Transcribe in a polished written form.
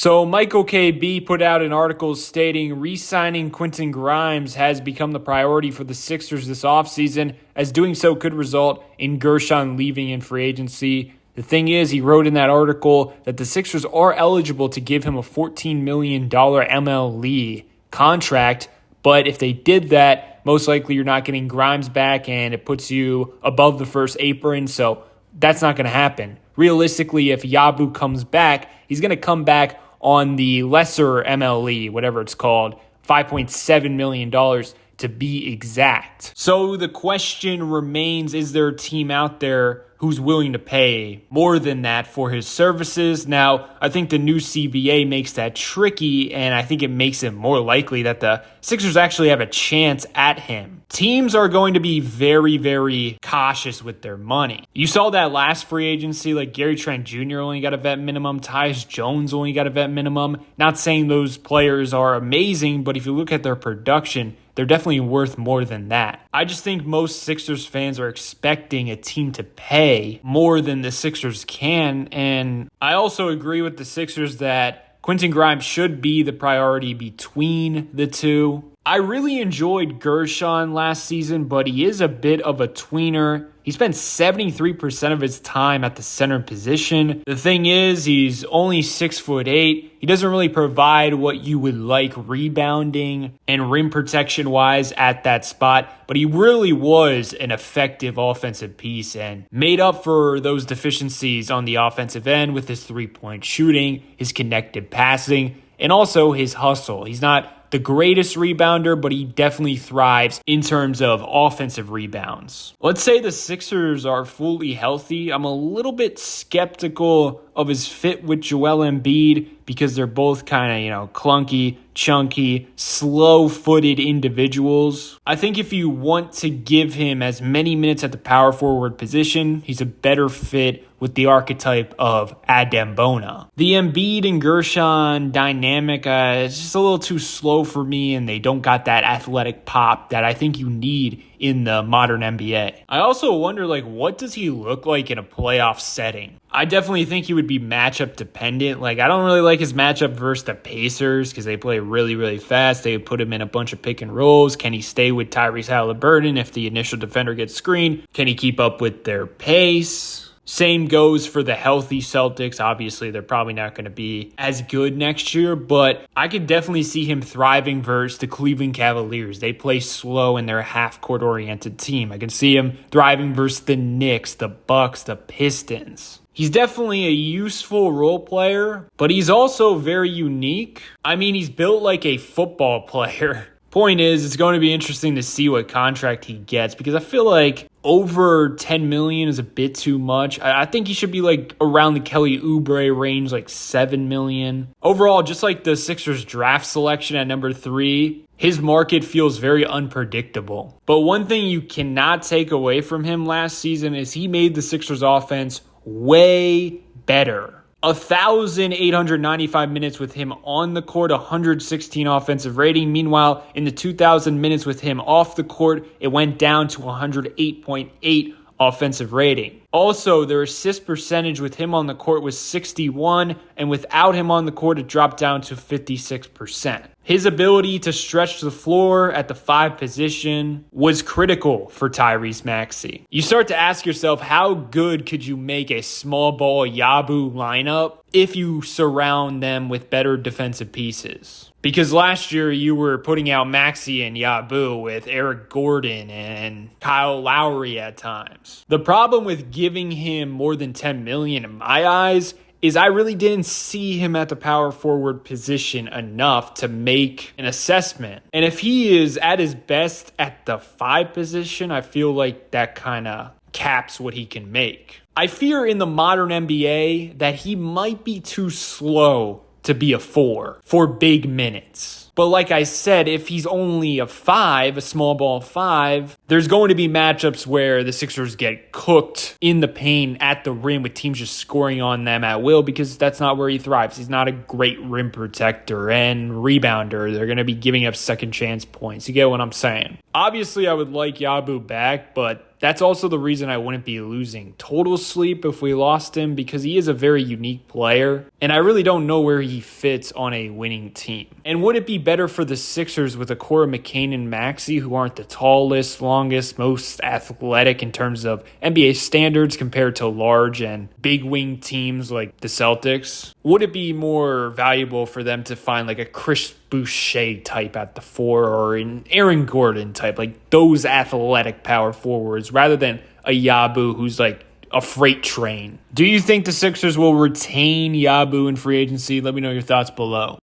So Michael KB put out an article stating re-signing Quentin Grimes has become the priority for the Sixers this offseason, as doing so could result in Gershon leaving in free agency. The thing is, he wrote in that article that the Sixers are eligible to give him a $14 million MLE contract, but if they did that, most likely you're not getting Grimes back, and it puts you above the first apron, so that's not going to happen. Realistically, if Yabu comes back, he's going to come back on the lesser MLE, whatever it's called, $5.7 million to be exact. So the question remains, is there a team out there who's willing to pay more than that for his services? Now, I think the new CBA makes that tricky, and I think it makes it more likely that the Sixers actually have a chance at him. Teams are going to be very, very cautious with their money. You saw that last free agency, like Gary Trent Jr. only got a vet minimum, Tyus Jones only got a vet minimum. Not saying those players are amazing, but if you look at their production, they're definitely worth more than that. I just think most Sixers fans are expecting a team to pay more than the Sixers can, and I also agree with the Sixers that Quentin Grimes should be the priority between the two. I really enjoyed Gershon last season, but he is a bit of a tweener. He spent 73% of his time at the center position. The thing is, he's only 6'8". He doesn't really provide what you would like rebounding and rim protection wise at that spot, but he really was an effective offensive piece and made up for those deficiencies on the offensive end with his three-point shooting, his connected passing, and also his hustle. He's not the greatest rebounder, but he definitely thrives in terms of offensive rebounds. Let's say the Sixers are fully healthy. I'm a little bit skeptical of his fit with Joel Embiid because they're both kind of, clunky, chunky, slow-footed individuals. I think if you want to give him as many minutes at the power forward position, he's a better fit with the archetype of Adembona. The Embiid and Gershon dynamic is just a little too slow for me, and they don't got that athletic pop that I think you need in the modern NBA. I also wonder, what does he look like in a playoff setting? I definitely think he would be matchup dependent. I don't really like his matchup versus the Pacers because they play really, really fast. They would put him in a bunch of pick and rolls. Can he stay with Tyrese Halliburton if the initial defender gets screened? Can he keep up with their pace? Same goes for the healthy Celtics. Obviously, they're probably not going to be as good next year, but I could definitely see him thriving versus the Cleveland Cavaliers. They play slow and they're a half-court oriented team. I can see him thriving versus the Knicks, the Bucks, the Pistons. He's definitely a useful role player, but he's also very unique. I mean, he's built like a football player. Point is, it's going to be interesting to see what contract he gets because I feel like over $10 million is a bit too much. I think he should be around the Kelly Oubre range, $7 million. Overall, just like the Sixers draft selection at number 3, his market feels very unpredictable. But one thing you cannot take away from him last season is he made the Sixers offense way better. 1,895 minutes with him on the court, 116 offensive rating. Meanwhile, in the 2,000 minutes with him off the court, it went down to 108.8 offensive rating. Also, their assist percentage with him on the court was 61, and without him on the court, it dropped down to 56%. His ability to stretch the floor at the 5 position was critical for Tyrese Maxey. You start to ask yourself, how good could you make a small ball Yabu lineup if you surround them with better defensive pieces? Because last year you were putting out Maxey and Yabu with Eric Gordon and Kyle Lowry at times. The problem with giving him more than $10 million in my eyes is I really didn't see him at the power forward position enough to make an assessment. And if he is at his best at the 5 position, I feel like that kind of caps what he can make. I fear in the modern NBA that he might be too slow to be a 4 for big minutes. But like I said, if he's only a 5, a small ball 5, there's going to be matchups where the Sixers get cooked in the paint at the rim with teams just scoring on them at will, because that's not where he thrives. He's not a great rim protector and rebounder. They're going to be giving up second chance points. You get what I'm saying? Obviously, I would like Yabu back, but that's also the reason I wouldn't be losing total sleep if we lost him, because he is a very unique player, and I really don't know where he fits on a winning team. And would it be better for the Sixers with a core of McCain and Maxey, who aren't the tallest, longest, most athletic in terms of NBA standards compared to large and big wing teams like the Celtics? Would it be more valuable for them to find like a Chris Boucher type at the 4 or an Aaron Gordon type, like those athletic power forwards, rather than a Yabu who's like a freight train? Do you think the Sixers will retain Yabu in free agency? Let me know your thoughts below.